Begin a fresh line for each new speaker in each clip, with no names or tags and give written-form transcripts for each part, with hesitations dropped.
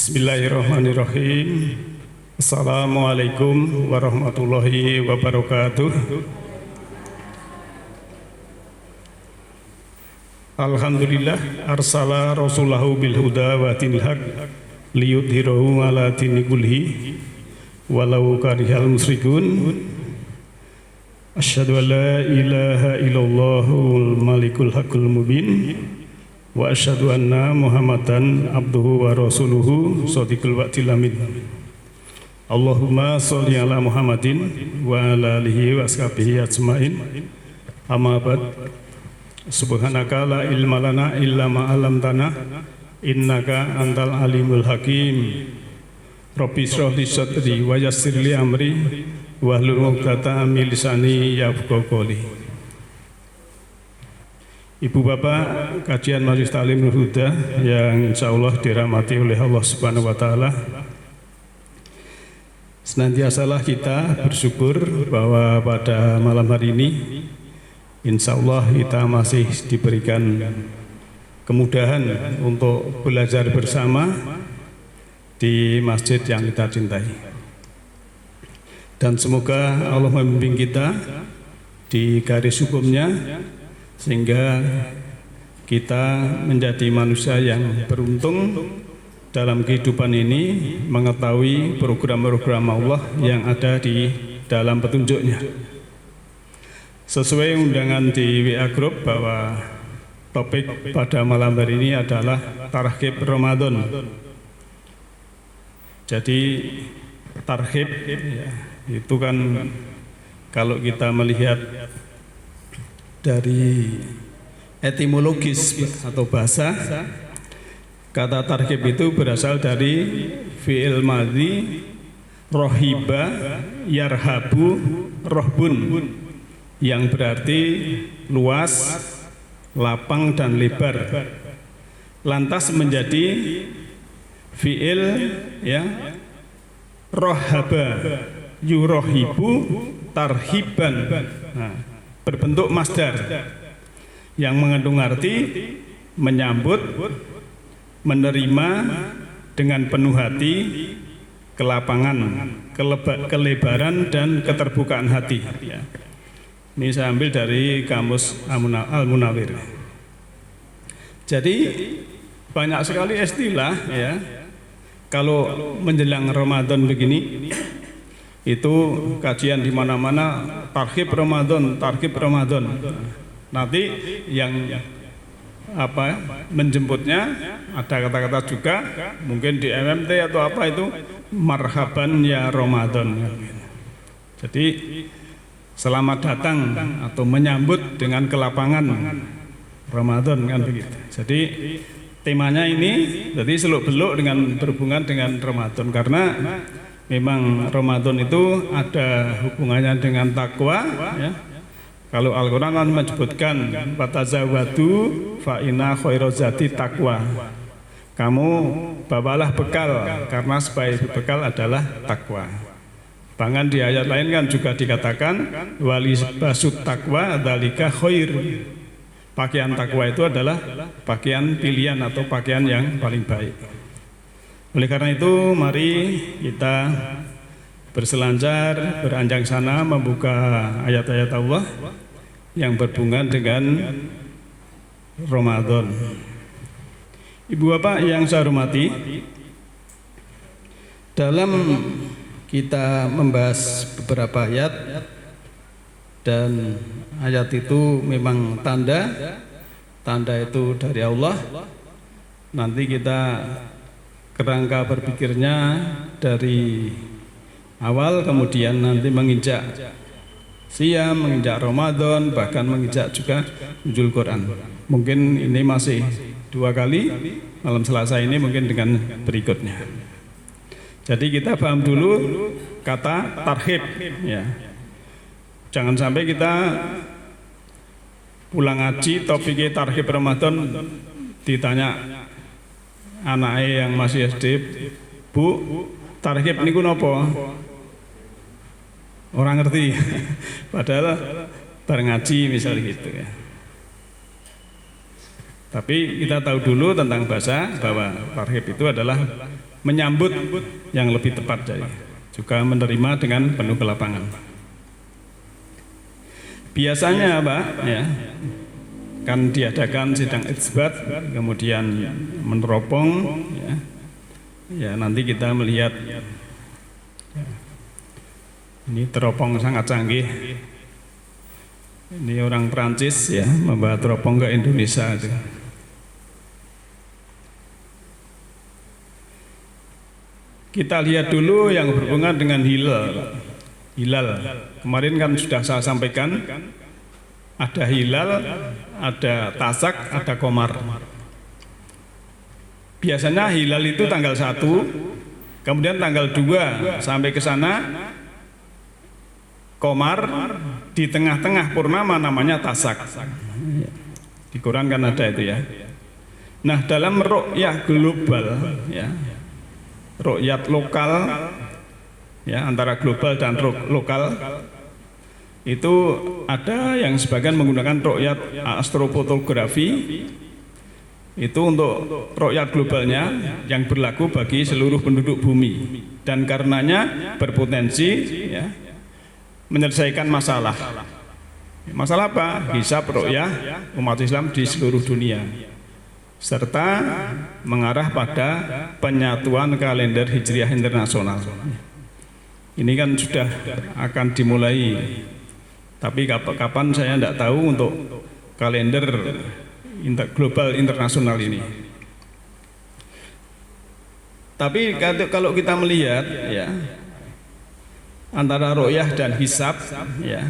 Bismillahirrahmanirrahim. Assalamualaikum warahmatullahi wabarakatuh. Alhamdulillah arsala rasulahu bil huda wa dinil haq liyudhhirahu ala dini kullihi walau karihal musyrikun. Asyhadu an la ilaha illallahul malikul haqqul mubin wa asyhadu anna Muhammadan abduhu wa rasuluhu shadiqul wa'dil amin. Allahumma sholli ala Muhammadin wa ala alihi wa ashabihi ajmain. Amma ba'd. Subhanaka la ilma lana illa ma 'allamtana innaka antal alimul hakim. Rabbi shrah li sadri wa yassir li amri wahlul 'uqdatam min lisani yafqahu qawli. Ibu bapak kajian Majelis Ta'lim Nurul Huda yang insya Allah dirahmati oleh Allah Subhanahu wa Ta'ala, senantiasalah kita bersyukur bahwa pada malam hari ini insya Allah kita masih diberikan kemudahan untuk belajar bersama di masjid yang kita cintai, dan semoga Allah membimbing kita di garis hukumnya sehingga kita menjadi manusia yang beruntung dalam kehidupan ini, mengetahui program-program Allah yang ada di dalam petunjuknya. Sesuai undangan di WA Group bahwa topik pada malam hari ini adalah targhib Ramadan. Jadi targhib ya, itu kan kalau kita melihat dari etimologis atau bahasa, kata targhib itu berasal dari fi'il madhi rohiba yarhabu rohbun, yang berarti luas, lapang dan lebar. Lantas menjadi fi'il ya rohaba yurohibu tarhiban. Nah, berbentuk masdar yang mengandung arti menyambut, menerima dengan penuh hati, kelapangan, kelebaran dan keterbukaan hati. Ini saya ambil dari kamus Al-Munawwir. Jadi banyak sekali istilah ya. Kalau menjelang Ramadan begini, itu kajian di mana-mana targhib Ramadan, targhib Ramadan. Nanti yang menjemputnya ada kata-kata juga, mungkin di MMT atau apa itu marhaban ya Ramadan. Jadi selamat datang atau menyambut dengan kelapangan Ramadan kan begitu. Jadi temanya ini jadi seluk-beluk dengan berhubungan dengan Ramadan, karena memang Ramadan itu ada hubungannya dengan takwa ya. Kalau Al-Quran menyebutkan fatazawwadu fa inna khairazati takwa, kamu bawalah bekal karena sebaik bekal adalah takwa. Bahkan di ayat lain kan juga dikatakan walibasut takwa dzalika khair, pakaian takwa itu adalah pakaian pilihan atau pakaian yang paling baik. Oleh karena itu, mari kita berselancar, beranjang sana membuka ayat-ayat Allah yang berhubungan dengan Ramadan. Ibu bapak yang saya hormati, dalam kita membahas beberapa ayat, dan ayat itu memang tanda itu dari Allah. Nanti kita kerangka berpikirnya dari awal, kemudian nanti menginjak siam, menginjak Ramadan, bahkan menginjak juga nuzul Quran. Mungkin ini masih 2 kali, malam Selasa ini mungkin dengan berikutnya. Jadi kita paham dulu kata targhib ya. Jangan sampai kita pulang ngaji topiknya targhib Ramadan, ditanya anaknya yang masih SD, Bu, targhib niku napa? Orang ngerti. Padahal bareng ngaji misalnya gitu ya. Tapi kita tahu dulu tentang bahasa, bahwa targhib itu adalah menyambut yang lebih tepat, jadi juga menerima dengan penuh kelapangan. Biasanya Pak ya, kan diadakan sidang isbat, kemudian meneropong ya. Ya nanti kita melihat ya, ini teropong sangat canggih. Ini orang Prancis ya membawa teropong ke Indonesia itu. Kita lihat dulu yang berhubungan dengan hilal. Hilal. Kemarin kan sudah saya sampaikan, ada hilal, ada tasak, ada komar. Biasanya hilal itu tanggal 1, kemudian tanggal 2 sampai ke sana komar, di tengah-tengah purnama namanya tasak. Di Quran kan ada itu ya. Nah dalam ru'yah global ya, ru'yat lokal ya, antara global dan lokal itu ada yang sebagian menggunakan ru'yat astrofotografi. Itu untuk ru'yat globalnya yang berlaku bagi seluruh penduduk bumi, dan karenanya berpotensi ya, menyelesaikan masalah. Masalah apa? Hisab ru'yah umat Islam di seluruh dunia, serta mengarah pada penyatuan kalender Hijriah internasional. Ini kan sudah akan dimulai, tapi kapan saya tidak tahu untuk kalender global internasional ini. Tapi kalau kita melihat ya, antara ru'yah dan hisab ya,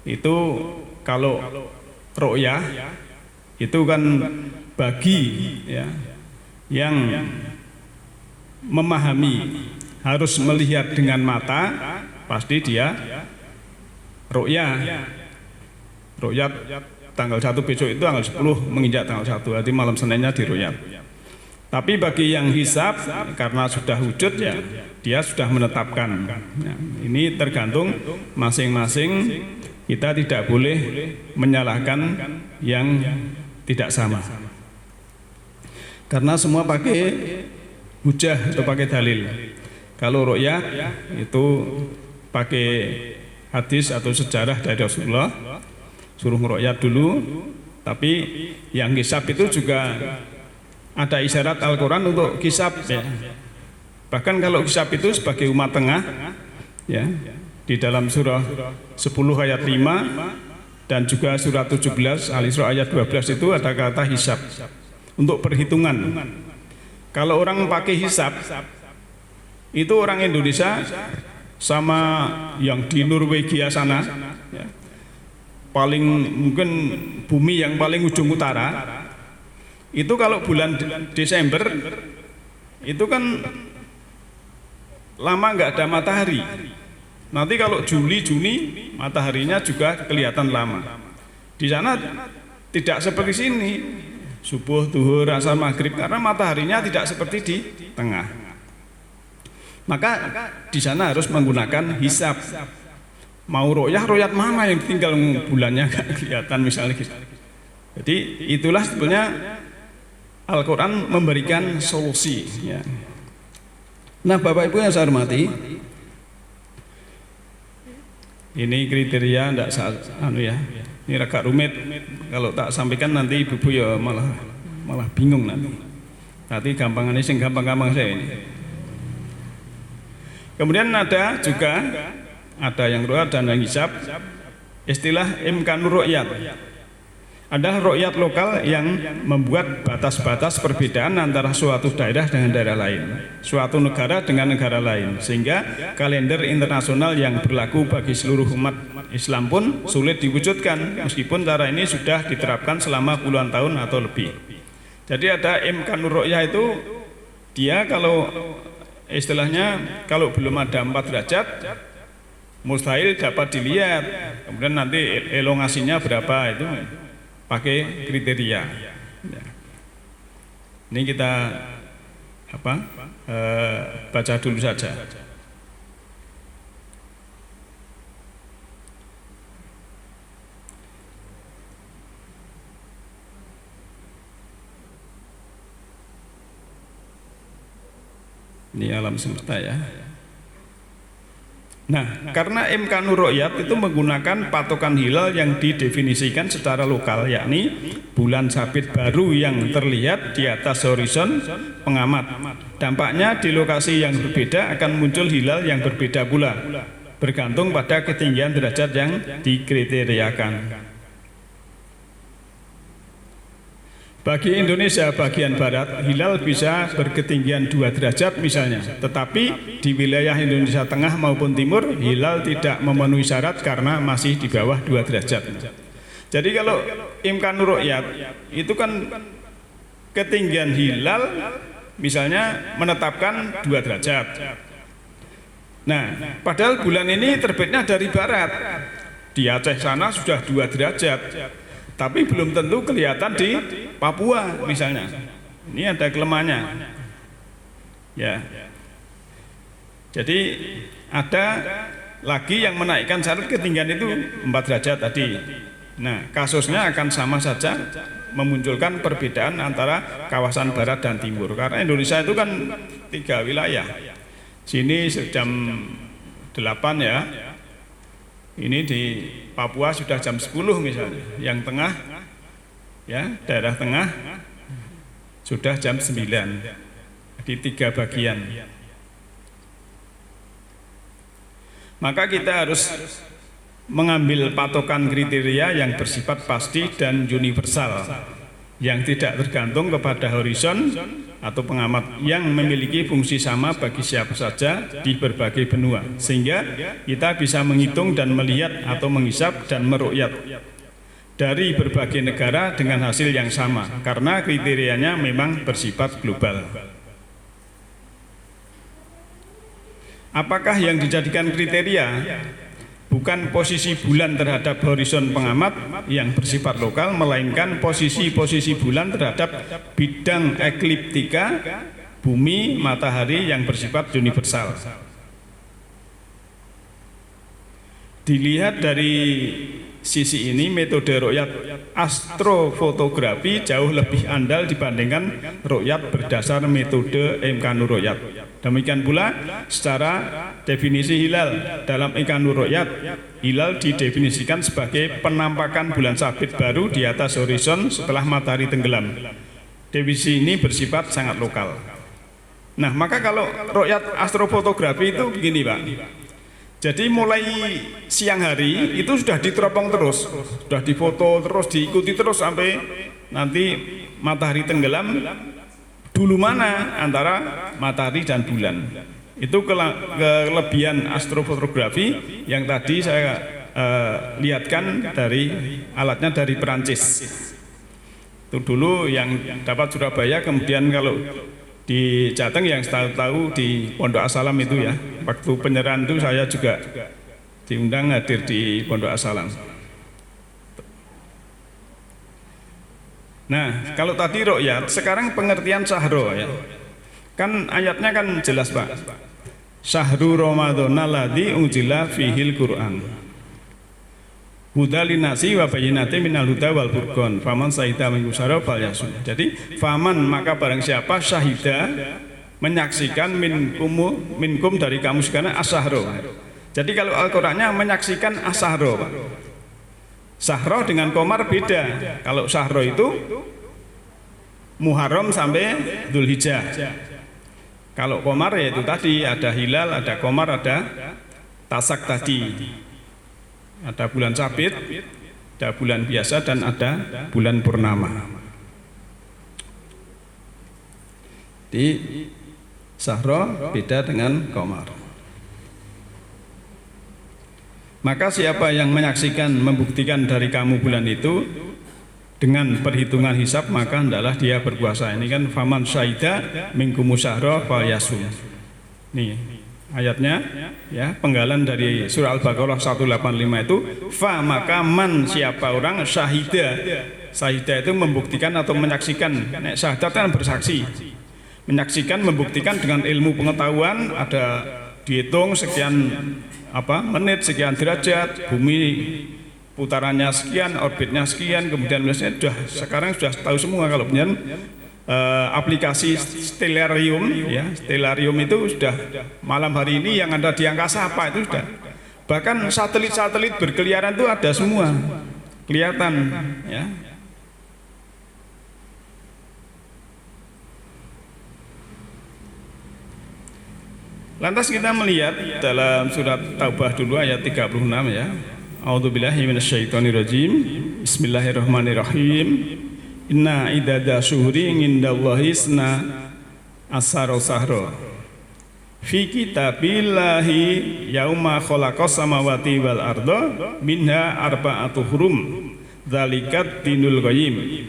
itu kalau ru'yah itu kan bagi ya, yang memahami harus melihat dengan mata, pasti dia ru'yah. Ru'yat tanggal 1 besok itu tanggal 10 menginjak tanggal 1, berarti malam Seninnya di ru'yat. Tapi bagi yang hisab, karena sudah wujud ya, dia sudah menetapkan. Ya, ini tergantung masing-masing, kita tidak boleh menyalahkan yang tidak sama. Karena semua pakai hujah atau pakai dalil. Kalau ru'yat itu pakai hadis atau sejarah dari Rasulullah, suruh ngeru'yat dulu. Tapi yang hisab itu juga ada isyarat Al-Quran untuk hisab ya. Bahkan kalau hisab itu sebagai umat tengah ya, di dalam surah 10 ayat 5 dan juga surah 17 Al-Isra ayat 12 itu ada kata hisab untuk perhitungan. Kalau orang pakai hisab itu orang Indonesia sama yang di Norwegia sana ya, paling mungkin bumi yang paling ujung utara itu kalau bulan Desember itu kan lama nggak ada matahari. Nanti kalau Juli, Juni mataharinya juga kelihatan lama. Di sana tidak seperti sini, subuh, duhur, asar, maghrib, karena mataharinya tidak seperti di tengah. Maka di sana harus menggunakan hisab. Mau royat mana yang tinggal bulannya nggak kelihatan misalnya gitu. Jadi itulah sebetulnya Al-Quran memberikan solusi ya. Nah Bapak Ibu yang saya hormati, ini kriteria tidak ya, ini agak rumit, kalau tak sampaikan nanti ibu-ibu ya malah bingung nanti gampangannya sing gampang-gampang saya ini. Kemudian ada juga yang ru'yat dan yang hisab. Istilah imkanur ru'yat adalah ru'yat lokal yang membuat batas-batas perbedaan antara suatu daerah dengan daerah lain, suatu negara dengan negara lain, sehingga kalender internasional yang berlaku bagi seluruh umat Islam pun sulit diwujudkan, meskipun cara ini sudah diterapkan selama puluhan tahun atau lebih. Jadi ada imkanur ru'yah itu, dia kalau istilahnya kalau belum ada 4 derajat mustahil dapat dilihat. Kemudian nanti elongasinya berapa itu pakai kriteria. Ini kita baca dulu saja. Ini alam semesta ya. Nah, karena Imkanur Ru'yat itu menggunakan patokan hilal yang didefinisikan secara lokal, yakni bulan sabit baru yang terlihat di atas horizon pengamat. Dampaknya di lokasi yang berbeda akan muncul hilal yang berbeda pula, bergantung pada ketinggian derajat yang dikriteriakan. Bagi Indonesia bagian barat, hilal bisa berketinggian 2 derajat misalnya. Tetapi di wilayah Indonesia tengah maupun timur, hilal tidak memenuhi syarat karena masih di bawah 2 derajat. Jadi kalau Imkanur Ru'yat itu kan ketinggian hilal misalnya menetapkan 2 derajat. Nah, padahal bulan ini terbitnya dari barat. Di Aceh sana sudah 2 derajat. Tapi belum tentu kelihatan di Papua misalnya. Ini ada kelemahannya. Ya. Jadi ada lagi yang menaikkan syarat ketinggian itu 4 derajat tadi. Nah, kasusnya akan sama saja memunculkan perbedaan antara kawasan barat dan timur. Karena Indonesia itu kan 3 wilayah. Sini jam 8 ya. Ini di Papua sudah jam 10 misalnya, yang tengah ya, daerah tengah sudah jam 9. Di 3 bagian. Maka kita harus mengambil patokan kriteria yang bersifat pasti dan universal, yang tidak tergantung kepada horizon atau pengamat, yang memiliki fungsi sama bagi siapa saja di berbagai benua, sehingga kita bisa menghitung dan melihat atau menghisap dan meru'yat dari berbagai negara dengan hasil yang sama, karena kriterianya memang bersifat global. Apakah yang dijadikan kriteria bukan posisi bulan terhadap horizon pengamat yang bersifat lokal, melainkan posisi-posisi bulan terhadap bidang ekliptika bumi matahari yang bersifat universal. Dilihat dari sisi ini, metode ru'yat astrofotografi jauh lebih andal dibandingkan ru'yat berdasar metode Imkanur Ru'yat. Demikian pula secara definisi hilal. Dalam Imkanur Ru'yat, hilal didefinisikan sebagai penampakan bulan sabit baru di atas horizon setelah matahari tenggelam. Definisi ini bersifat sangat lokal. Nah, maka kalau ru'yat astrofotografi itu begini, Pak. Jadi mulai siang hari itu sudah diteropong terus, sudah difoto terus, diikuti terus sampai nanti matahari tenggelam. Dulu mana antara matahari dan bulan? Itu kelebihan astrofotografi yang tadi saya lihatkan dari alatnya dari Perancis. Itu dulu yang dapat Surabaya, kemudian kalau di Jateng yang tahu di Pondok As-Salam itu ya, waktu penyerahan itu saya juga diundang hadir di Pondok As-Salam. Nah, kalau tadi ru'yat, sekarang pengertian sahro ya. Kan ayatnya kan jelas, Pak. Sahru Ramadhanal ladzi unzila fihil Qur'an. Hudalin nasi wa bayyinatin minal huda wal furqan. Faman syahida minkum syahra falyasum. Jadi faman, maka barang siapa syahida menyaksikan minkum dari kamu sekalian as-sahro. Jadi kalau Al-Qur'annya menyaksikan as-sahro, Pak. Sahro dengan komar beda. Kalau sahro itu Muharram sampai Dzulhijjah. Kalau komar ya itu tadi ada hilal, ada komar, ada tasak tadi. Ada bulan sabit, ada bulan biasa, dan ada bulan purnama. Di sahro beda dengan komar. Maka siapa yang menyaksikan, membuktikan dari kamu bulan itu dengan perhitungan hisab, maka hendaklah dia berpuasa. Ini kan faman syaida minkumu syahra falyasum. Nih ayatnya ya, penggalan dari surah Al-Baqarah 185 itu, fa maka man, siapa orang syahida. Syahida itu membuktikan atau menyaksikan. Nek syahadat kan bersaksi. Menyaksikan, membuktikan dengan ilmu pengetahuan, ada dihitung sekian menit, sekian derajat, bumi putarannya sekian, orbitnya sekian, kemudian biasanya sekarang sudah tahu semua. Kalau aplikasi Stellarium ya. Stellarium itu sudah malam hari ini yang ada di angkasa apa itu sudah. Bahkan satelit-satelit berkeliaran itu ada semua. Kelihatan ya. Lantas kita melihat dalam surat Taubah dulu ayat 36 ya. A'udzubillahi minasyaitonirrajim. Bismillahirrahmanirrahim. Inna idada syuhuri indallahi isna asyara sahra. Fi kitabillahi yauma khalaqas samawati wal arda minha arba'atu hurum. Dzalikat dinul qayyim.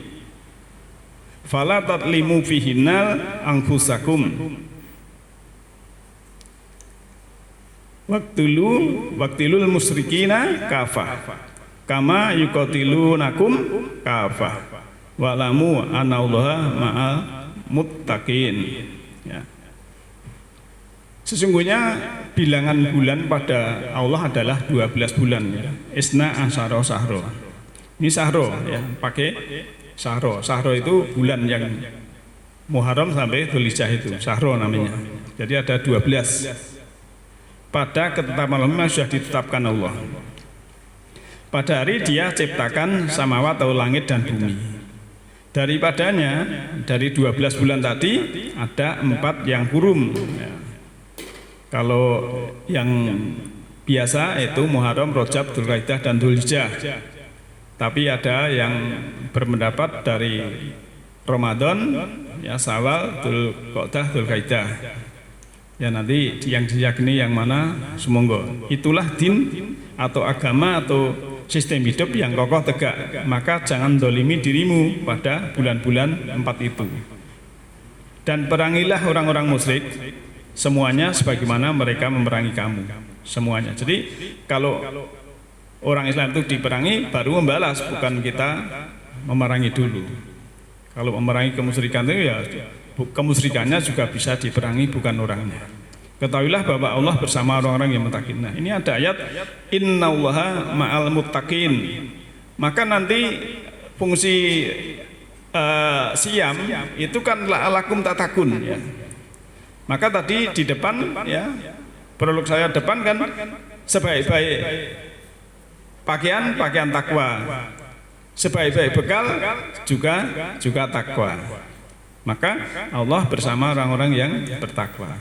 Fala tatlimu fihinnal anfusakum. Waktilul musyrikina kafah kama yuqatilunakum kafah wa'lamu annallaha ma'al muttaqin ya. Sesungguhnya bilangan bulan pada Allah adalah 12 bulan ya. Isna asyara sahro. Ini sahro ya, pakai sahro. Sahro itu bulan yang Muharram sampai Dzulhijjah itu sahro namanya. Jadi ada 12 pada ketetapan Allah sudah ditetapkan Allah. Pada hari dia ciptakan samawat atau langit dan bumi. Daripadanya dari 12 bulan tadi ada 4 yang hurum ya. Kalau yang biasa itu Muharram, Rajab, Dzulqa'dah dan Dzulhijjah. Tapi ada yang berpendapat dari Ramadan ya, Syawal, Dzulqa'dah, Dzulhijjah. Ya nanti yang diyakini yang mana semoga. Itulah din atau agama atau sistem hidup yang kokoh tegak. Maka jangan dolimi dirimu pada bulan-bulan 4 itu. Dan perangilah orang-orang musyrik semuanya sebagaimana mereka memerangi kamu. Semuanya. Jadi kalau orang Islam itu diperangi baru membalas, bukan kita memerangi dulu. Kalau memerangi kemusyrikan itu ya kemusyrikannya juga bisa diperangi, bukan orangnya. Ketahuilah bahwa Allah bersama orang-orang yang muttaqin. Nah, ini ada ayat innallaha ma'al muttaqin. Maka nanti fungsi siam itu kan lakum tatakun ya. Maka tadi di depan ya, prolog saya depan kan sebaik-baik pakaian takwa. Sebaik-baik bekal juga takwa. Maka Allah bersama orang-orang yang bertakwa.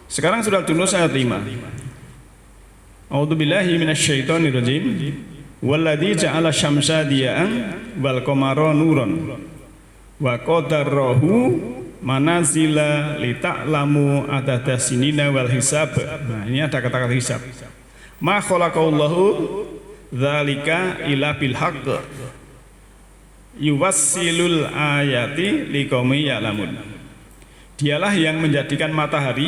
Sekarang surah Yunus ayat 5. A'udzubillahi minasyaitonirrajim. Walladzi ja'ala syamsa diya'an wal qamara nuran wa qadarahu manazila lita'lamu adada sinina wal hisab. Nah, ini ada kata-kata hisab. Ma khalaqallahu dzalika ila bil haqq yuwassilul ayati liqaumi ya'lamun. Dialah yang menjadikan matahari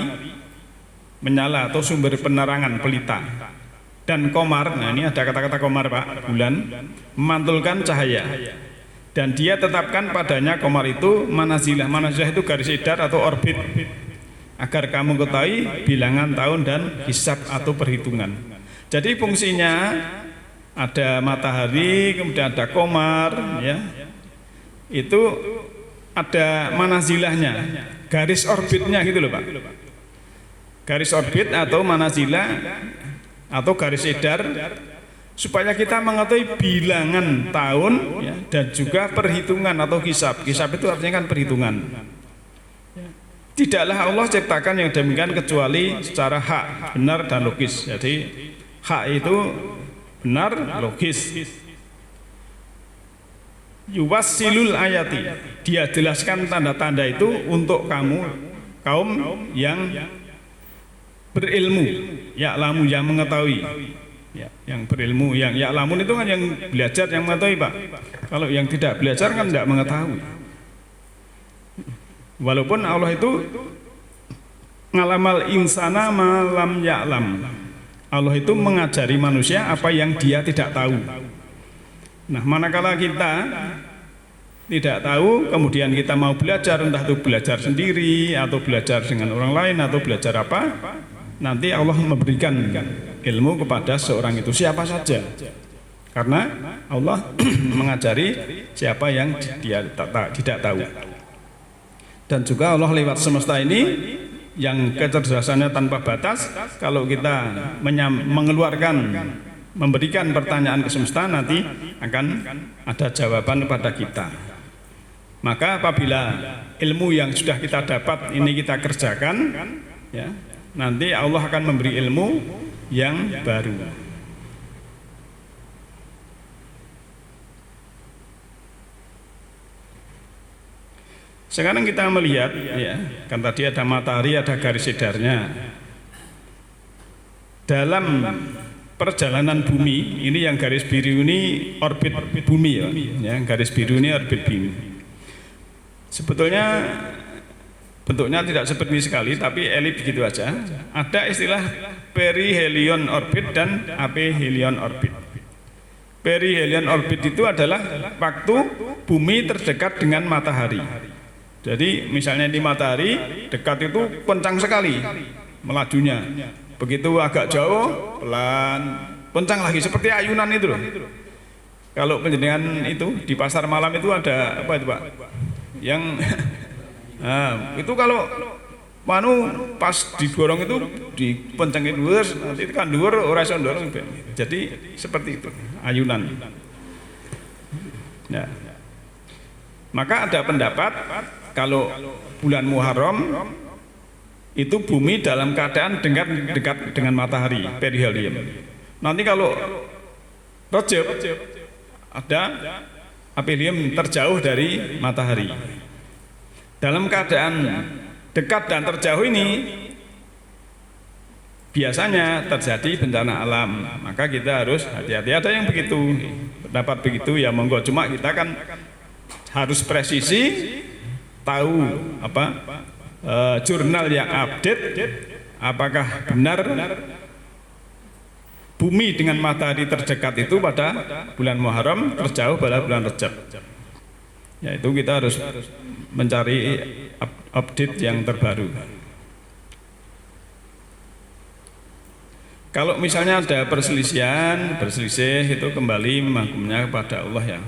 menyala atau sumber penerangan pelita dan komar. Nah ini ada kata-kata komar Pak, bulan memantulkan cahaya. Dan dia tetapkan padanya komar itu manazilah. Manazilah itu garis edar atau orbit, agar kamu ketahui bilangan tahun dan hisab atau perhitungan. Jadi fungsinya ada matahari, kemudian ada komar, ya. Itu ada manazilahnya, garis orbitnya gitu loh Pak. Garis orbit atau manazilah atau garis edar supaya kita mengetahui bilangan tahun ya, dan juga perhitungan atau hisab. Hisab itu artinya kan perhitungan. Tidaklah Allah ciptakan yang demikian kecuali secara hak, benar dan logis. Jadi hak itu benar, logis. Yuwassilul ayati, dia jelaskan tanda-tanda itu untuk kamu kaum yang berilmu, ya'lamu, yang mengetahui. Ya, yang berilmu, yang ya'lamun itu kan yang belajar, yang mengetahui Pak. Kalau yang tidak belajar kan tidak mengetahui. Walaupun Allah itu ngalamal insana malam ya'lam. Allah itu mengajari manusia apa yang dia tidak tahu. Nah, manakala kita tidak tahu, kemudian kita mau belajar, entah itu belajar sendiri atau belajar dengan orang lain atau belajar apa, nanti Allah memberikan ilmu kepada seorang itu siapa saja. Karena Allah mengajari siapa yang dia tidak tahu. Dan juga Allah lewat semesta ini yang kecerdasannya tanpa batas, kalau kita mengeluarkan, memberikan pertanyaan ke semesta, nanti akan ada jawaban kepada kita. Maka apabila ilmu yang sudah kita dapat ini kita kerjakan, ya, nanti Allah akan memberi ilmu yang baru. Sekarang kita melihat, ya, kan tadi ada matahari, ada garis sidarnya. Dalam perjalanan bumi, ini yang garis biru ini orbit bumi, ya, garis biru ini orbit bumi. Sebetulnya bentuknya tidak seperti ini sekali, tapi elip begitu aja. Ada istilah perihelion orbit dan aphelion orbit. Perihelion orbit itu adalah waktu bumi terdekat dengan matahari. Jadi misalnya di matahari dekat itu kencang sekali melajunya. Begitu agak jauh pelan, kencang lagi seperti ayunan itu loh. Kalau penjenengan itu di pasar malam itu ada apa itu Pak? Yang nah, itu kalau pas didorong itu dipencengin dhuwur, nanti kan dhuwur ora iso ndorong. Jadi seperti itu, ayunan. Ya. Maka ada pendapat kalau bulan Muharram itu bumi dalam keadaan dekat dengan matahari, perihelion. Nanti kalau Rajab ada aphelion terjauh dari matahari. Dalam keadaan dekat dan terjauh ini biasanya terjadi bencana alam, maka kita harus hati-hati. Ada yang begitu, pendapat begitu ya monggo, cuma kita kan harus presisi, tahu apa jurnal yang update, apakah benar bumi dengan matahari terdekat itu pada bulan Muharram, terjauh pada bulan Rajab. Ya, itu kita harus mencari update yang terbaru. Kalau misalnya ada berselisih itu kembali menghakimnya kepada Allah ya.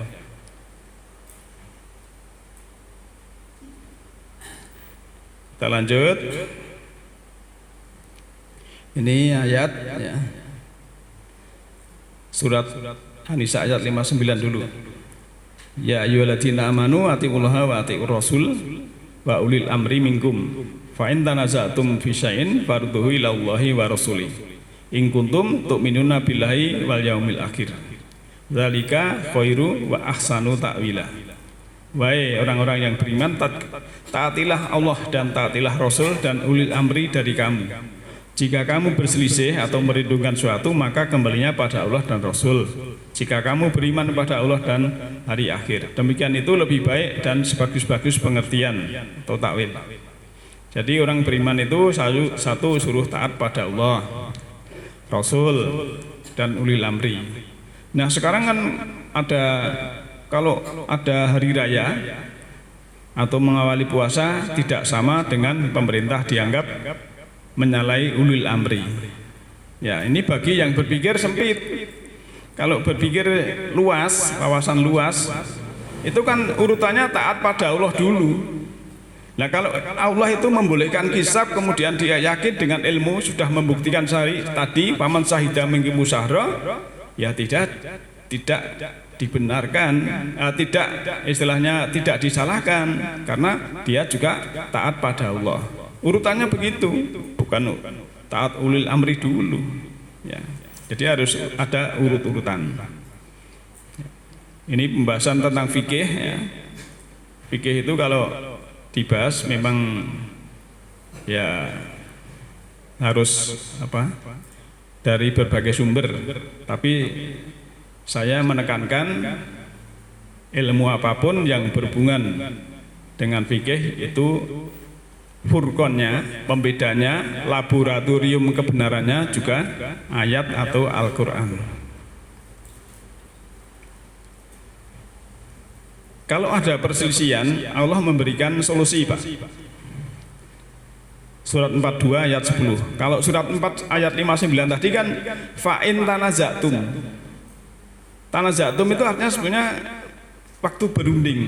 Kita lanjut. Ini ayat ya. Surat An-Nisa ayat 59 dulu. Ya ayyuhalladzina amanu atiiullaha wa atiiur rasul wa ulil amri minkum. Fa in tanaza'tum fi syai'in farudduhu ila Allahi wa rasulih. In kuntum tu'minuna billahi wal yaumil akhir. Dzalika khairu wa ahsanu ta'wila. Wahai orang-orang yang beriman, taatilah Allah dan taatilah Rasul dan ulil amri dari kamu. Jika kamu berselisih atau merindukan suatu, maka kembalinya pada Allah dan Rasul. Jika kamu beriman pada Allah dan hari akhir, demikian itu lebih baik dan sebagus-bagus pengertian atau takwil. Jadi orang beriman itu satu suruh taat pada Allah, Rasul dan ulil amri. Nah sekarang kan ada, kalau ada hari raya atau mengawali puasa tidak sama dengan pemerintah dianggap menyalahi ulil amri. Ya, ini bagi yang berpikir sempit. Kalau berpikir luas, wawasan luas, itu kan urutannya taat pada Allah dulu. Nah, kalau Allah itu membolehkan kisab, kemudian dia yakin dengan ilmu sudah membuktikan tadi paman sahida minkum musahra, ya tidak dibenarkan, tidak istilahnya tidak disalahkan karena dia juga taat pada Allah. Urutannya begitu, bukan taat ulil amri dulu. Ya, jadi harus ada urut-urutan. Ini pembahasan tentang fikih. Ya. Fikih itu kalau dibahas memang ya harus apa? Dari berbagai sumber. Tapi saya menekankan ilmu apapun yang berhubungan dengan fikih itu furqonnya, pembedanya, laboratorium kebenarannya juga ayat atau Al-Quran. Kalau ada perselisihan, Allah memberikan solusi, Pak. Surat 42 ayat 10. Kalau surat 4 ayat 59 tadi kan fa'in tanaza'tum. Tanazatum itu artinya sebenarnya waktu berunding.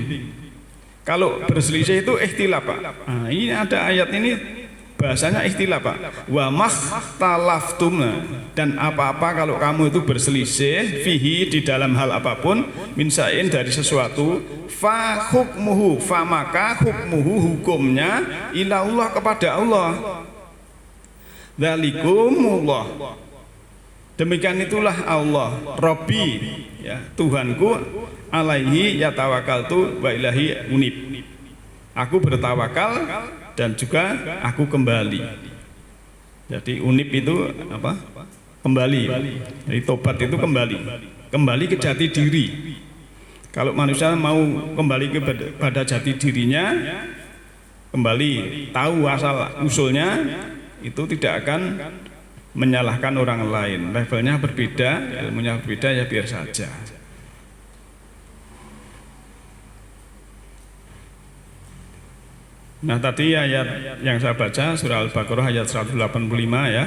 Kalau berselisih itu ikhtilaf, Pak. Nah, ini ada ayat ini bahasanya ikhtilaf, Pak. Wa makhtalaftum, dan apa-apa kalau kamu itu berselisih fihi di dalam hal apapun min sa'in dari sesuatu, fa hukmuhu, fa maka hukmuhu hukumnya ilallah kepada Allah. Dzalikumullah. Demikian itulah Allah, Rabbi, ya, Tuhanku, alaihi yatawakkaltu wa ilahi unib. Aku bertawakal dan juga aku kembali. Jadi unib itu apa? Kembali. Jadi tobat itu kembali ke jati diri. Kalau manusia mau kembali kepada jati dirinya, kembali tahu asal usulnya, itu tidak akan menyalahkan orang lain. Levelnya berbeda, ilmunya berbeda, ya biar saja. Nah, tadi ayat yang saya baca surah Al-Baqarah ayat 185 ya.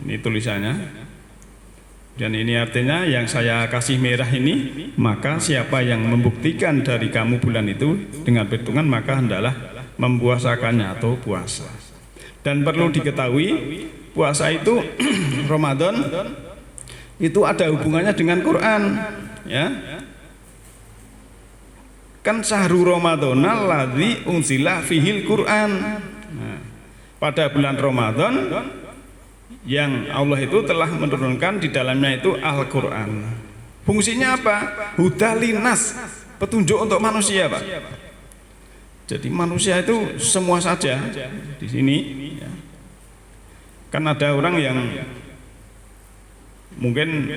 Ini tulisannya. Dan ini artinya yang saya kasih merah ini, maka siapa yang membuktikan dari kamu bulan itu dengan perhitungan, maka hendaklah mempuasakannya atau puasa. Dan perlu diketahui puasa itu Ramadan itu ada hubungannya dengan Quran, ya. Kan sahru Ramadanal ladzi unzila fihil Quran. Nah, pada bulan Ramadan yang Allah itu telah menurunkan di dalamnya itu Al-Quran. Fungsinya apa? Hudalinas, petunjuk untuk manusia, Pak. Jadi manusia itu semua saja di sini, ya. Kan ada orang yang mungkin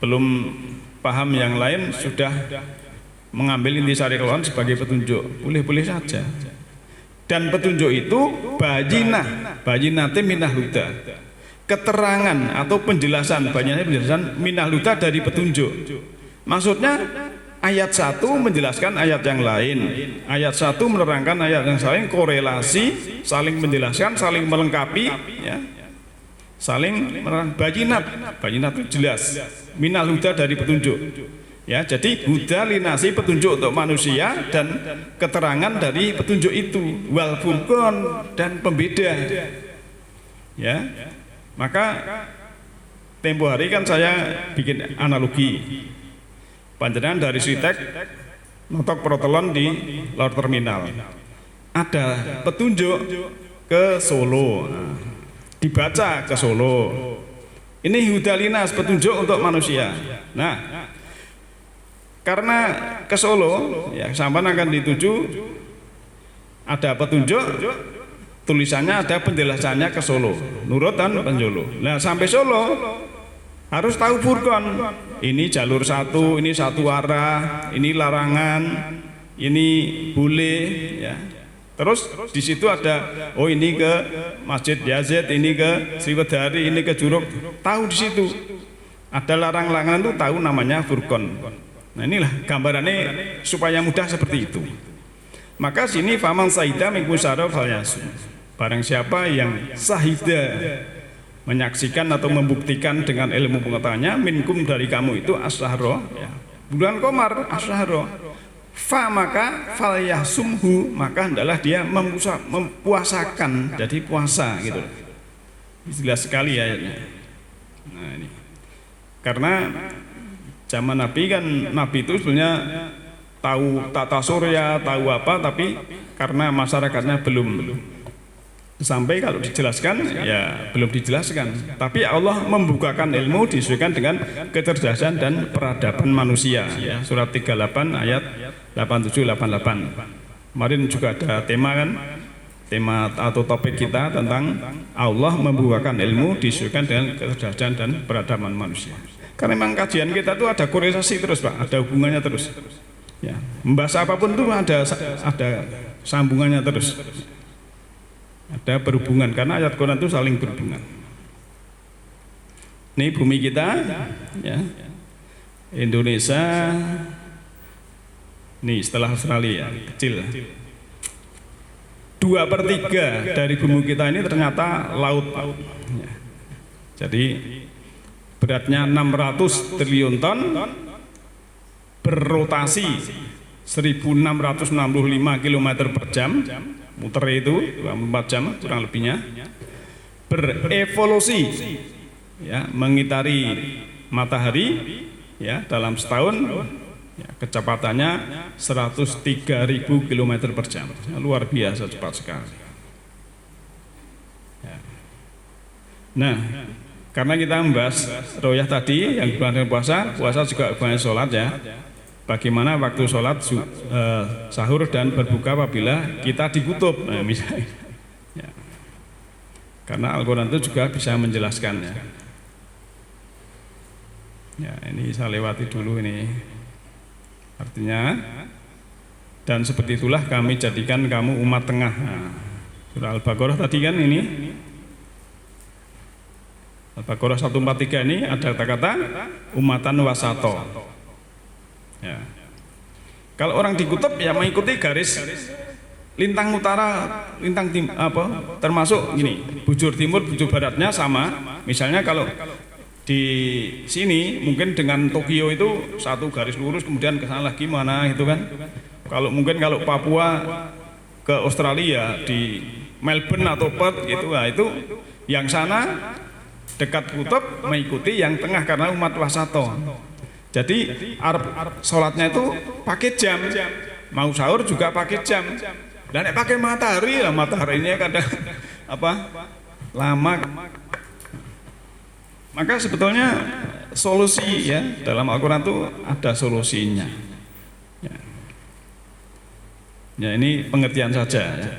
belum paham yang lain sudah mengambil intisari Quran sebagai petunjuk, boleh-boleh saja. Dan petunjuk itu bajinate minah huda, keterangan atau penjelasan, penjelasan minah huda dari petunjuk. Maksudnya ayat satu menjelaskan ayat yang lain, ayat satu menerangkan ayat yang lain, korelasi, saling menjelaskan, saling melengkapi, ya. Saling menerang. Bajinat itu jelas, minal huda dari petunjuk, ya. Jadi huda linasi petunjuk untuk manusia dan keterangan dari petunjuk itu, wal furqan dan pembeda, ya. Maka tempo hari kan saya bikin analogi. Panjenengan dari Sritek notok protolon di luar terminal, ada petunjuk ke Solo, nah, dibaca ke Solo. Ini hudalinas, petunjuk untuk manusia. Nah, karena ke Solo, ya, sampan akan dituju, ada petunjuk, tulisannya ada penjelasannya ke Solo, nurut dan penjolo. Nah, sampai Solo harus tahu furqan. Ini jalur satu, ini satu arah, ini larangan, ini boleh, ya. Terus di situ ada, oh ini ke Masjid Yazid, ini ke Sriwedari, ini ke Juruk. Tahu di situ. Ada larang-larangan itu tahu, namanya furqan. Nah, inilah gambarannya supaya mudah seperti itu. Maka sini faman sahida minkum syahra falyasum. Barang siapa yang sahida, menyaksikan atau membuktikan dengan ilmu pengetahuannya, minkum dari kamu itu asyharo, ya, bulan Qamar asyharo, fa maka falyasumhu, maka hendaklah dia mempuasakan, jadi puasa gitu. Jelas sekali ayatnya. Nah, ini karena zaman Nabi kan, Nabi itu sebenarnya tahu tata surya, tahu apa, tapi karena masyarakatnya belum sampai, kalau dijelaskan ya belum dijelaskan. Tapi Allah membukakan ilmu disesuaikan dengan kecerdasan dan peradaban manusia, ya. Surat 38 ayat 87-88. Kemarin juga ada tema kan, tema atau topik kita tentang Allah membukakan ilmu disesuaikan dengan kecerdasan dan peradaban manusia. Karena memang kajian kita itu ada korelasi terus, Pak, ada hubungannya terus, ya. Membahas apapun itu ada sambungannya terus, ada berhubungan, karena ayat Quran itu saling berhubungan. Ini bumi kita, ya, Indonesia, nih setelah Australia kecil, 2/3 dari bumi kita ini ternyata laut, ya. Jadi beratnya 600 triliun ton, berrotasi 1665 km per jam, muter itu 24 jam kurang lebihnya, berevolusi ya, mengitari matahari ya dalam setahun ya, kecepatannya 103.000 km per jam, luar biasa cepat sekali ya. Nah, karena kita membahas royah tadi yang bulan puasa, puasa juga bukan sholat ya. Bagaimana waktu sholat, sahur dan berbuka apabila kita dikutub, nah, misalnya. Ya. Karena Al-Quran itu juga bisa menjelaskan ya. Ya, ini saya lewati dulu ini. Artinya, dan seperti itulah kami jadikan kamu umat tengah. Nah, surah Al-Baqarah tadi kan ini. Al-Baqarah 143 ini ada kata-kata umatan wasato. Ya. Kalau orang di kutub ya mengikuti garis lintang utara, lintang termasuk gini, bujur timur, bujur baratnya sama. Misalnya kalau di sini mungkin dengan Tokyo itu satu garis lurus, kemudian ke sana lagi mana itu kan. Kalau mungkin kalau Papua ke Australia di Melbourne atau Perth gitu, nah itu yang sana dekat kutub mengikuti yang tengah karena umat wasato. Jadi sholatnya itu pakai jam, mau sahur juga pakai jam. Dan pakai matahari, lah mataharinya kadang lama. Maka sebetulnya solusi ya dalam Al-Quran itu ada solusinya. Ya ini pengertian saja. Ya.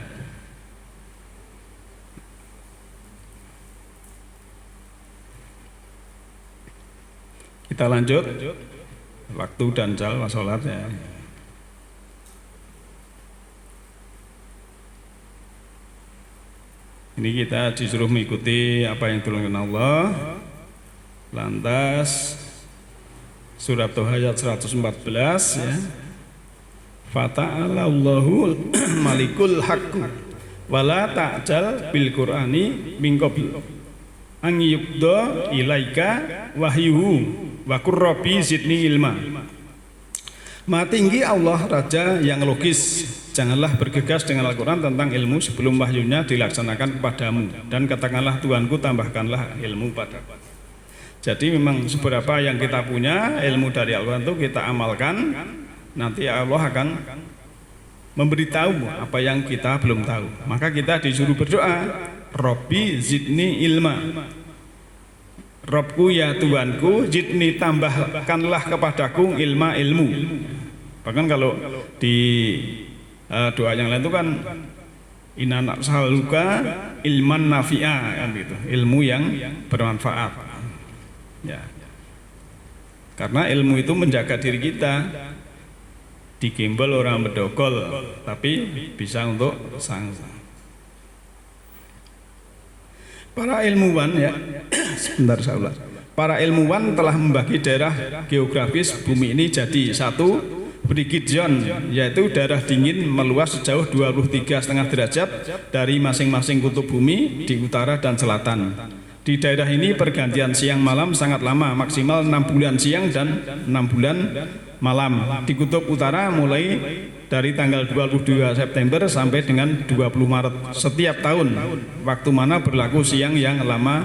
Kita lanjut waktu dan jal sholat ya. Ini kita disuruh mengikuti apa yang diturunkan Allah. Lantas surat Toha ayat 114 ya. Fata'ala Allahu malikul haqqu wala ta'jal bil Qur'ani min qabl an yubda ilaika wahyuhu wa qur rabbi zidni ilma. Maha tinggi Allah Raja yang logis, janganlah bergegas dengan Al-Quran tentang ilmu sebelum wahyunya dilaksanakan kepadamu, dan katakanlah Tuhanku tambahkanlah ilmu padaku. Jadi memang seberapa yang kita punya ilmu dari Al-Quran itu kita amalkan, nanti Allah akan memberitahu apa yang kita belum tahu. Maka kita disuruh berdoa, Rabbi zidni ilma. Robku ya Tuhanku, zidni tambahkanlah kepadaku ilmu. Bahkan kalau di doa yang lain itu kan inna nas'aluka ilman nafi'a kan gitu, ilmu yang bermanfaat. Ya. Karena ilmu itu menjaga diri kita. Digembel orang bedogol, tapi bisa untuk sangsa. Para ilmuwan ya, sebentar saya ulang. Para ilmuwan telah membagi daerah geografis bumi ini jadi satu Brigidjon, yaitu daerah dingin meluas sejauh 23,5 derajat dari masing-masing kutub bumi di utara dan selatan. Di daerah ini pergantian siang malam sangat lama, maksimal 6 bulan siang dan 6 bulan malam. Di kutub utara mulai dari tanggal 22 September sampai dengan 20 Maret setiap tahun, waktu mana berlaku siang yang lama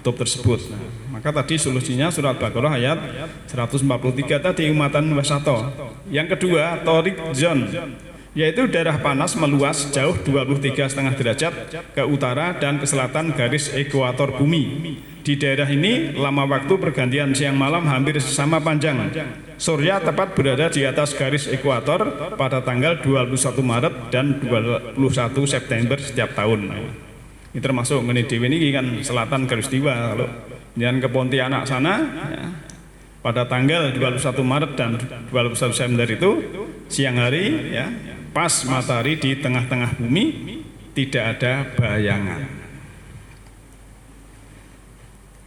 kutub tersebut. Maka tadi solusinya surat Baqarah ayat 143 tadi umatan wasato. Yang kedua Torik Zon, yaitu daerah panas meluas jauh 23,5 derajat ke utara dan ke selatan garis ekuator bumi. Di daerah ini lama waktu pergantian siang malam hampir sama panjang. Surya tepat berada di atas garis ekuator pada tanggal 21 Maret dan 21 September setiap tahun. Ini termasuk Dewi ini kan selatan Karistiwa. Kalau dan ke Pontianak sana ya, pada tanggal 21 Maret dan 21 September itu siang hari ya, pas matahari di tengah-tengah bumi, tidak ada bayangan.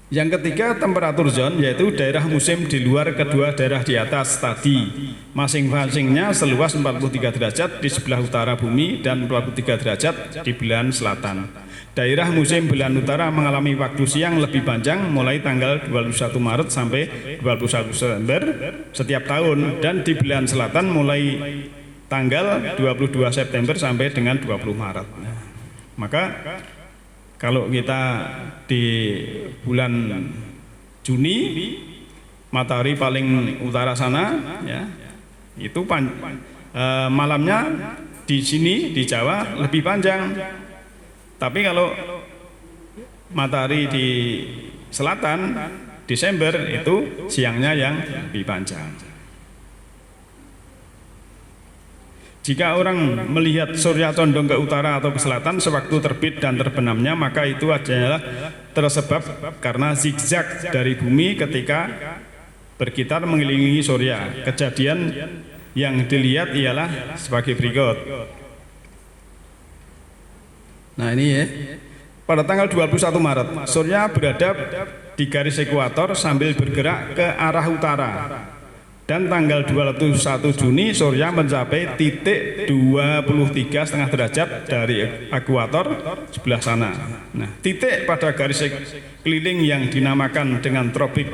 Yang ketiga temperatur zone, yaitu daerah musim di luar kedua daerah di atas tadi, masing-masingnya seluas 43 derajat di sebelah utara bumi dan 43 derajat di belahan selatan. Daerah musim belahan utara mengalami waktu siang lebih panjang mulai tanggal 21 Maret sampai 21 September setiap tahun, dan di belahan selatan mulai tanggal 22 September sampai dengan 20 Maret. Maka kalau kita di bulan Juni, matahari paling utara sana, ya, itu malamnya di sini di Jawa lebih panjang. Tapi kalau matahari di selatan, Desember, itu siangnya yang lebih panjang. Jika orang melihat surya condong ke utara atau ke selatan sewaktu terbit dan terbenamnya, maka itu adalah tersebab karena zigzag dari bumi ketika berkitar mengelilingi surya. Kejadian yang dilihat ialah sebagai berikut. Nah ini ya, pada tanggal 21 Maret, surya berada di garis ekuator sambil bergerak ke arah utara. Dan tanggal 21 Juni surya mencapai titik 23,5 derajat dari ekuator sebelah sana. Nah, titik pada garis keliling yang dinamakan dengan Tropic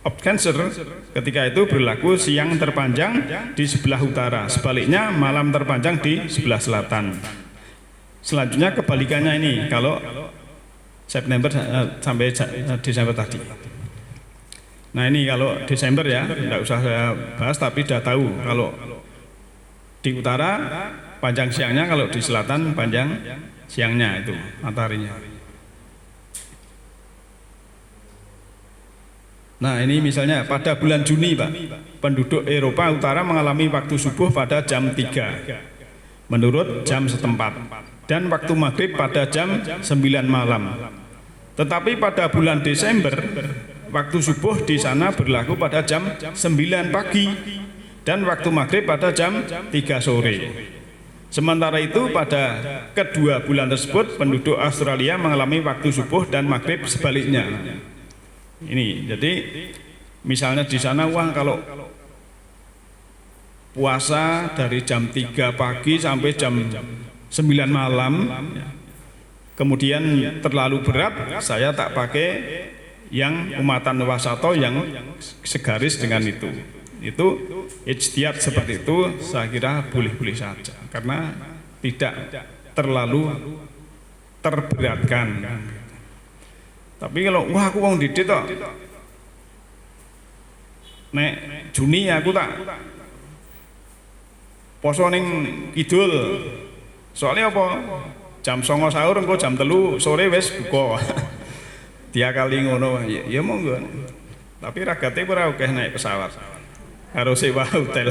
of Cancer ketika itu berlaku siang terpanjang di sebelah utara, sebaliknya malam terpanjang di sebelah selatan. Selanjutnya kebalikannya ini kalau September sampai Desember tadi. Nah ini kalau Desember ya, tidak usah saya bahas, tapi sudah tahu kalau di utara panjang siangnya, kalau di selatan panjang siangnya itu mataharinya. Nah ini misalnya pada bulan Juni Pak, penduduk Eropa Utara mengalami waktu subuh pada jam 3 menurut jam setempat, dan waktu maghrib pada jam 9 malam. Tetapi pada bulan Desember waktu subuh di sana berlaku pada jam 9 pagi dan waktu maghrib pada jam 3 sore. Sementara itu pada kedua bulan tersebut penduduk Australia mengalami waktu subuh dan maghrib sebaliknya. Ini jadi misalnya di sana kalau puasa dari jam 3 pagi sampai jam 9 malam, kemudian terlalu berat, saya tak pakai yang umatan wasato yang segaris dengan itu ijtihad seperti itu, saya kira boleh-boleh saja karena tidak terlalu terberatkan. Tapi kalau wah aku wong didit toh nek Juni aku tak poso ning kidul, soalnya apa jam 09.00 sahur engko jam 3 sore wis buka. Dia kali ngono ya monggo. Tapi ragate ora akeh naik pesawat. Harus sewa hotel.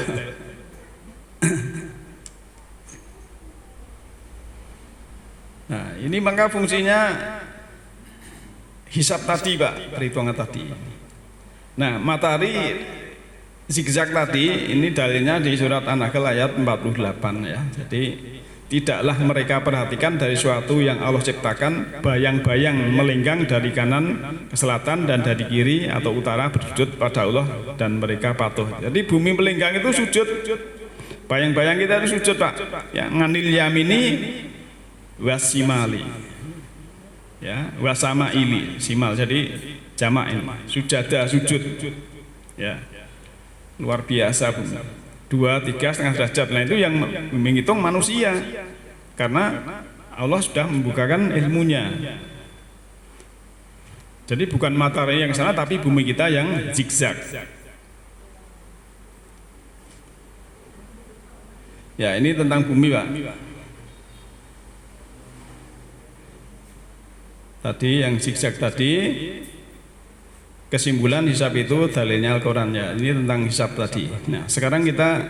Nah, ini maka fungsinya hisab tadi, Pak, perhitungan tadi. Nah, matahari zigzag tadi ini dalilnya di surat An-Nahl ayat 48 ya. Jadi tidaklah mereka perhatikan dari suatu yang Allah ciptakan, bayang-bayang melenggang dari kanan ke selatan dan dari kiri atau utara bersujud pada Allah dan mereka patuh. Jadi bumi melenggang itu sujud, bayang-bayang kita itu sujud Pak. Ya, nganil yamini wasimali, ya wasama ili simal. Jadi jamak ini sujada sujud, ya luar biasa bumi. 2,5 derajat. Nah itu yang menghitung manusia karena Allah sudah membukakan ilmunya. Jadi bukan matahari yang sana tapi bumi kita yang zigzag. Ya ini tentang bumi Pak. Tadi yang zigzag tadi, kesimpulan hisab itu dalilnya Al-Quran ya. Ini tentang hisab tadi. Nah sekarang kita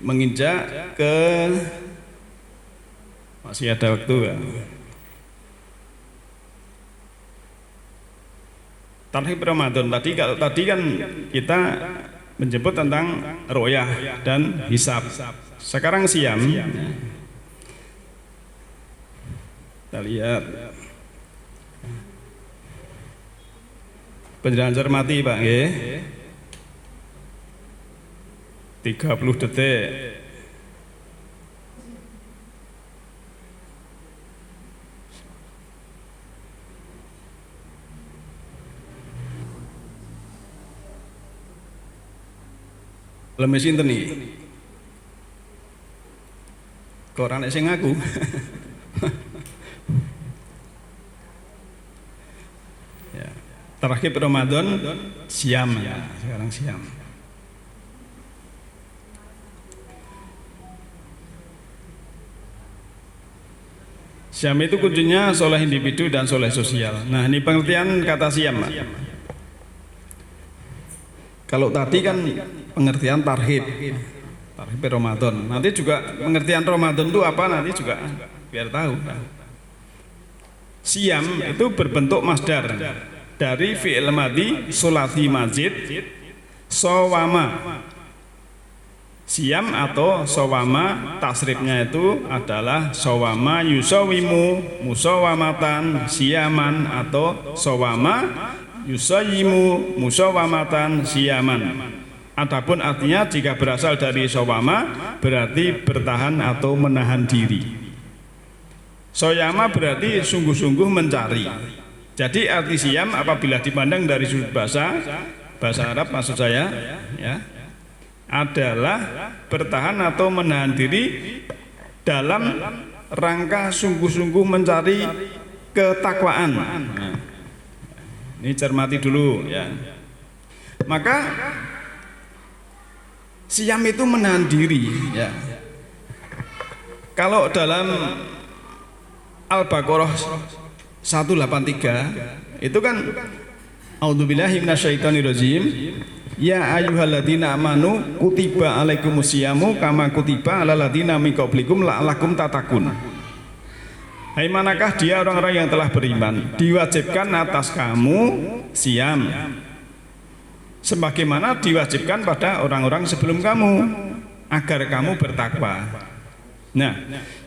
menginjak ke, masih ada waktu ya, Tarhib Ramadan tadi. Kalau tadi kan kita menjemput tentang royah dan hisab. Sekarang siam. Kita lihat. Panjenengan cermati Pak nggih. 30 detik. Lemes sinten iki? Kok ora nek sing ngaku. Ya. Terakhir Ramadan siam ya, sekarang siam. Siam itu kuncinya soleh individu dan soleh sosial. Nah, ini pengertian kata siam, Pak. Kalau tadi kan pengertian tarhib Ramadan. Nanti juga pengertian Ramadan itu apa nanti juga biar tahu. Siam itu berbentuk masdar dari fi'il madhi sulasi mazid sawama. Siam atau sawama tasrifnya itu adalah sawama yusawimu musawamatan siaman atau sawama yusayimu musawamatan siaman. Adapun artinya jika berasal dari sawama berarti bertahan atau menahan diri. Soyama berarti sungguh-sungguh mencari. Jadi arti siam apabila dipandang dari sudut bahasa Arab maksud saya ya, adalah bertahan atau menahan diri dalam rangka sungguh-sungguh mencari ketakwaan. Nah, ini cermati dulu ya. Maka siam itu menahan diri ya. Kalau dalam Al-Baqarah 183 itu kan A'udzubillahi minasyaitonirrajim. Ya ayyuhalladzina amanu kutiba alaikumusyamu kama kutiba alal ladzina min qablikum la'allakum tattaqun. Hai manakah dia orang-orang yang telah beriman, diwajibkan atas kamu siam sebagaimana diwajibkan pada orang-orang sebelum kamu agar kamu bertakwa. Nah,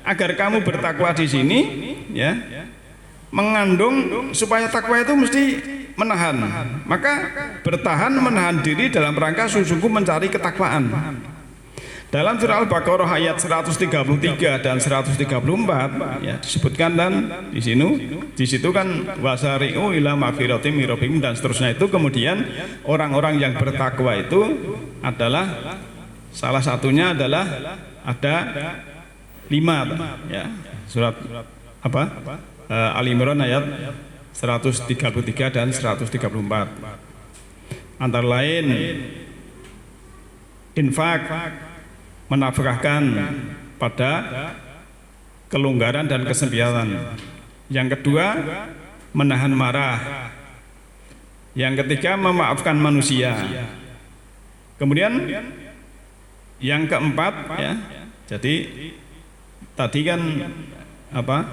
agar kamu bertakwa di sini ya mengandung supaya takwa itu mesti menahan. Maka bertahan menahan diri dalam rangka sungguh-sungguh mencari ketakwaan. Dalam surah Al-Baqarah ayat 133 dan 134 ya disebutkan dan di situ kan wasari'u ila magfiratim min rabbikum dan seterusnya itu. Kemudian orang-orang yang bertakwa itu adalah salah satunya adalah ada 5 ya. Surat apa? Ali Imran ayat 133 dan 134. Antara lain infak, menafkahkan pada kelonggaran dan kesempitan. Yang kedua, menahan marah. Yang ketiga, memaafkan manusia. Kemudian yang keempat ya. Jadi tadi kan apa?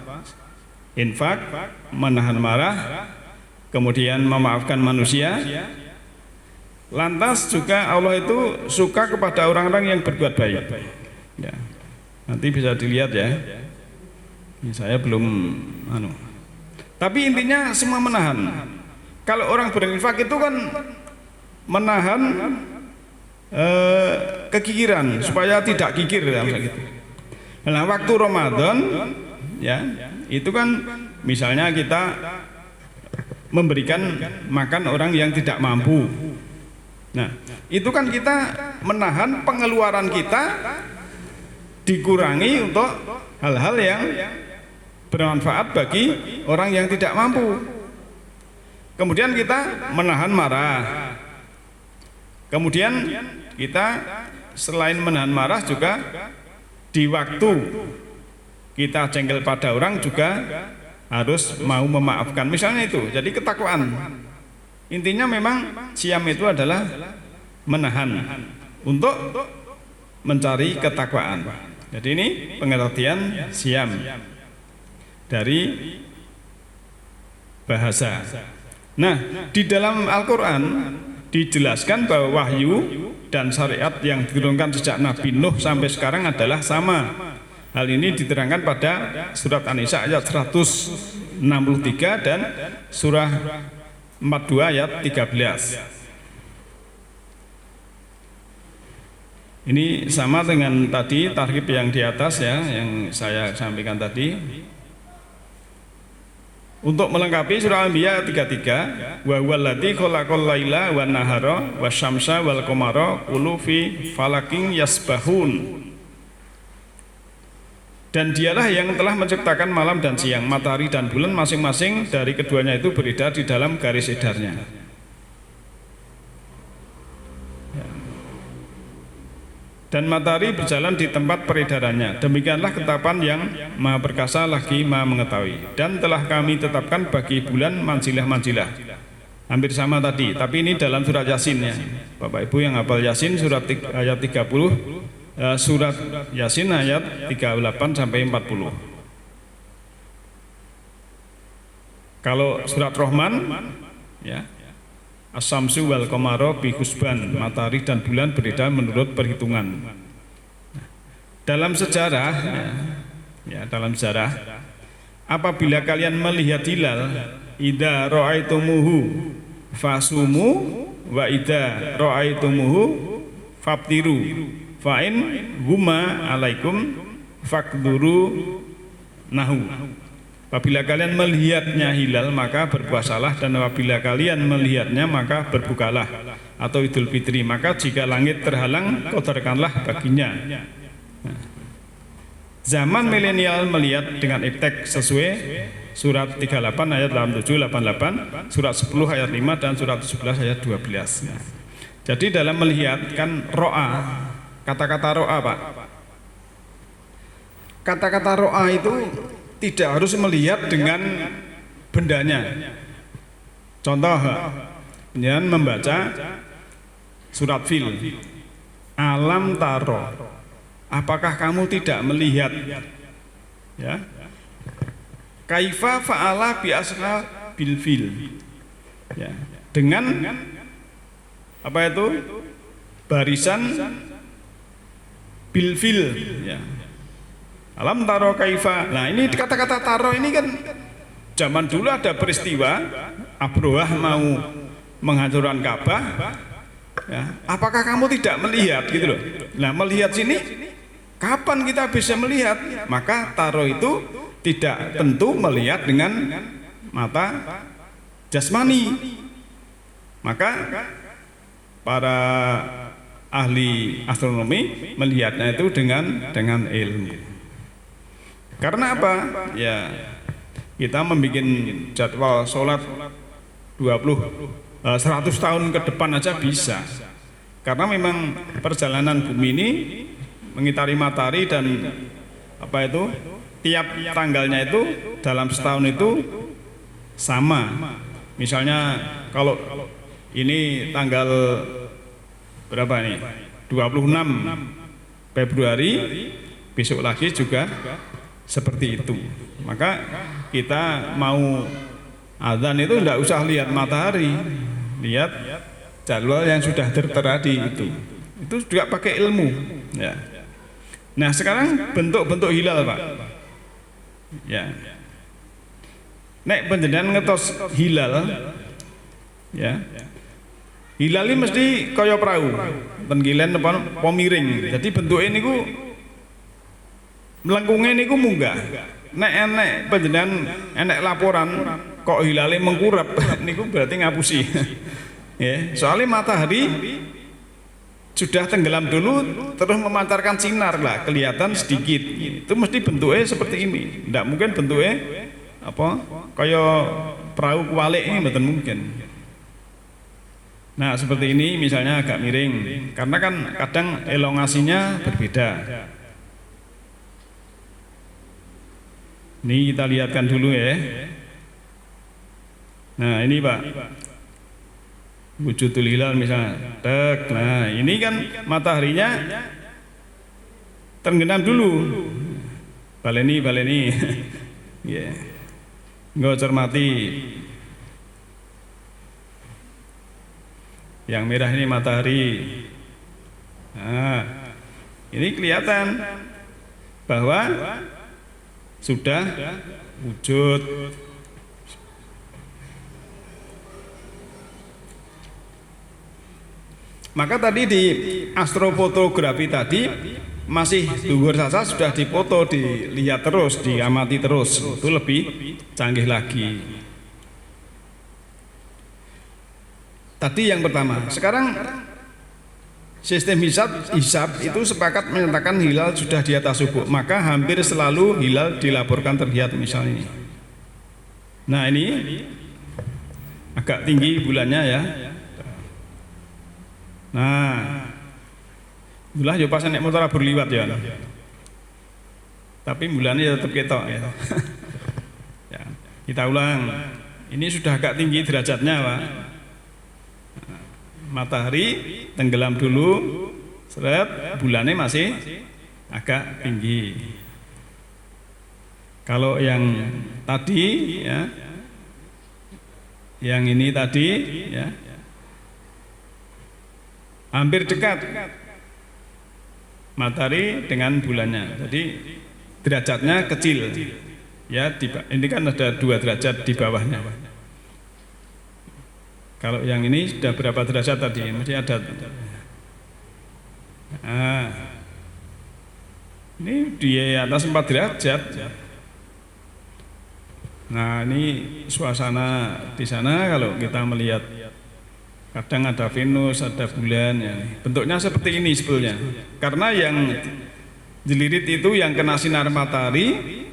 Infak, menahan marah, kemudian memaafkan manusia. Lantas juga Allah itu suka kepada orang-orang yang berbuat baik ya. Nanti bisa dilihat ya. Ini saya belum tapi intinya semua menahan. Kalau orang berinfak itu kan menahan kekikiran supaya tidak kikir ya, gitu. Nah, waktu Ramadan ya itu kan misalnya kita memberikan makan orang yang tidak mampu. Nah, itu kan kita menahan pengeluaran kita dikurangi untuk hal-hal yang bermanfaat bagi orang yang tidak mampu. Kemudian kita menahan marah. Kemudian kita selain menahan marah juga di waktu kita jengkel pada orang juga harus mau memaafkan. Misalnya itu, jadi ketakwaan. Intinya memang siam itu adalah menahan untuk mencari ketakwaan. Jadi ini pengertian siam dari bahasa. Nah, di dalam Al-Quran dijelaskan bahwa wahyu dan syariat yang diturunkan sejak Nabi Nuh sampai sekarang adalah sama. Hal ini diterangkan pada surat An-Nisa ayat 163 dan surah 42 ayat 13. Ini sama dengan tadi tarhib yang di atas ya, yang saya sampaikan tadi. Untuk melengkapi surah Al-Anbiya 33, wa huwallazi khalaqal laila wan nahara wasyamsa wal qamara kullu fi falakin yasbahun. Dan dialah yang telah menciptakan malam dan siang, matahari dan bulan masing-masing dari keduanya itu beredar di dalam garis edarnya. Dan matahari berjalan di tempat peredarannya. Demikianlah ketetapan yang Maha Perkasa lagi Maha Mengetahui. Dan telah kami tetapkan bagi bulan manzilah-manzilah. Hampir sama tadi, tapi ini dalam surat Yasin ya. Bapak Ibu yang hafal Yasin surat ayat 30, surat Yasin ayat 38 sampai 40. Kalau surat Rahman ya, As-Samsu wal Qamara bi husban, matahari dan bulan beredar menurut perhitungan. Dalam sejarah dalam sejarah, apabila kalian melihat hilal, idza ra'aitumuhu fasumu wa idza ra'aitumuhu faftiru fa in huma alaikum faqduru nahu. Apabila kalian melihatnya hilal maka berpuasalah, dan apabila kalian melihatnya maka berbukalah atau Idul Fitri. Maka jika langit terhalang kotorkanlah baginya. Zaman milenial melihat dengan iptek sesuai surat 38 ayat 87, 88, surat 10 ayat 5 dan surat 11 ayat 12. Jadi dalam melihat kan ro'a, kata-kata ro'a Pak. Kata-kata ro'a itu tidak harus melihat dengan bendanya. Contoh, jangan membaca surat Fil, alam taro, apakah kamu tidak melihat ya, kaifa fa'ala bi ashabil fil ya, dengan apa itu barisan bil fil ya. Alam taro kaifa. Nah ini kata-kata taro ini kan zaman dulu ada peristiwa Abrohah mau menghancurkan Ka'bah ya. Apakah kamu tidak melihat gitu loh. Nah melihat sini kapan kita bisa melihat? Maka taro itu tidak tentu melihat dengan mata jasmani. Maka para ahli astronomi melihatnya itu dengan ilmu. Karena apa? Ya, kita membuat jadwal sholat 100 tahun ke depan aja bisa. Karena memang perjalanan bumi ini mengitari matahari dan apa itu tiap tanggalnya itu dalam setahun itu sama. Misalnya kalau ini tanggal berapa nih? 26 Februari, besok lagi juga seperti itu. Maka kita mau azan itu tidak usah lihat matahari, lihat jadwal yang sudah tertera di itu juga pakai ilmu ya. Nah sekarang bentuk-bentuk hilal Pak ya, nek panjenengan ngetos hilal ya, hilal ini mesti kaya perahu tenggilen apa miring. Jadi bentuknya ini ku melengkungnya niku munggah. Nek enek panjenengan enek laporan kok hilale mengkurep niku berarti ngapusi. Ya, soalnya matahari sudah tenggelam dulu terus memancarkan sinar lah, kelihatan sedikit. Itu mesti bentuknya seperti ini. Tidak mungkin bentuknya apa kaya perahu kualik ini, betul mungkin. Nah, seperti ini misalnya agak miring karena kan kadang elongasinya berbeda. Ini kita lihatkan dulu ya. Nah ini Pak, wujudul hilal misalnya. Nah ini kan mataharinya terbenam dulu. Baleni. Ya. Nggak cermati. Yang merah ini matahari. Nah ini kelihatan bahwa sudah wujud. Maka tadi di astrofotografi tadi masih dhuwur saja sudah dipoto, dilihat terus, diamati terus, itu lebih canggih lagi. Tadi yang pertama. Sekarang sistem hisab itu sepakat menyatakan hilal sudah di atas ufuk, maka hampir selalu hilal dilaporkan terlihat misalnya ini. Nah ini agak tinggi bulannya ya. Nah, bulan yo pas nek motor berliwat ya. Tapi bulannya tetap ketok ya. Ya, kita ulang. Ini sudah agak tinggi derajatnya, Pak. Matahari tenggelam dulu, seret, bulannya masih agak tinggi. Kalau yang tadi ya, yang ini tadi ya, hampir dekat matahari dengan bulannya, jadi derajatnya kecil ya. Ini kan ada 2 derajat di bawahnya. Kalau yang ini sudah berapa derajat tadi? Masih ada. Nah, ini di atas 4 derajat. Nah, ini suasana di sana kalau kita melihat, kadang ada Venus, ada bulan ya. Bentuknya seperti ini sebetulnya. Karena yang jelirit itu yang kena sinar matahari,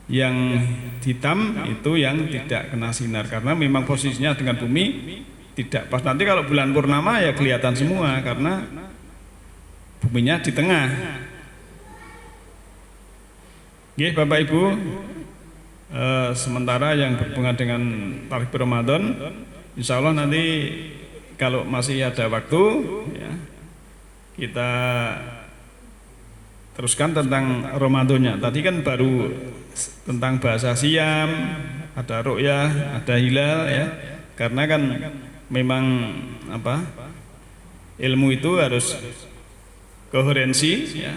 yang hitam itu yang tidak kena sinar, karena memang posisinya dengan bumi tidak pas. Nanti kalau bulan purnama ya kelihatan semua karena buminya di tengah. Oke, Bapak Ibu, sementara yang berhubungan dengan tarikh Ramadan, insya Allah nanti kalau masih ada waktu ya, kita teruskan tentang Ramadannya. Tadi kan baru tentang bahasa siam, ada ru'yah, ada hilal ya. Karena kan memang ilmu itu harus koherensi ya,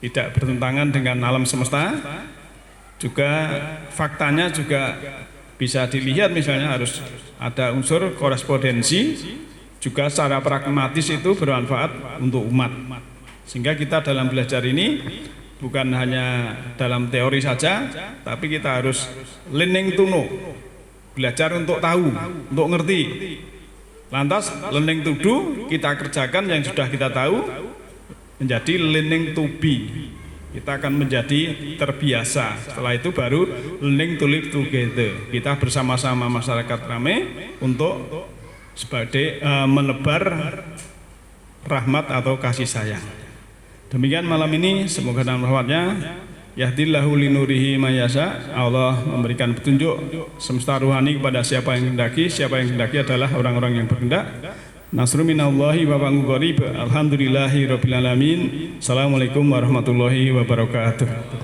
tidak bertentangan dengan alam semesta. Juga faktanya juga bisa dilihat, misalnya harus ada unsur korespondensi, juga secara pragmatis itu bermanfaat untuk umat. Sehingga kita dalam belajar ini bukan hanya dalam teori saja, tapi kita harus learning to know, belajar untuk tahu, untuk ngerti. Lantas learning to do, kita kerjakan yang sudah kita tahu, menjadi learning to be. Kita akan menjadi terbiasa. Setelah itu baru learning to live together. Kita bersama-sama masyarakat ramai untuk sebagai menebar rahmat atau kasih sayang. Demikian malam ini, semoga dalam rahmatnya yahdillahu linurihi mayasa, Allah memberikan petunjuk semesta rohani kepada siapa yang hendaki. Siapa yang hendaki adalah orang-orang yang berkehendak. Nasru minallahi wa fadlun qarib. Alhamdulillahi rabbil alamin. Assalamualaikum warahmatullahi wabarakatuh.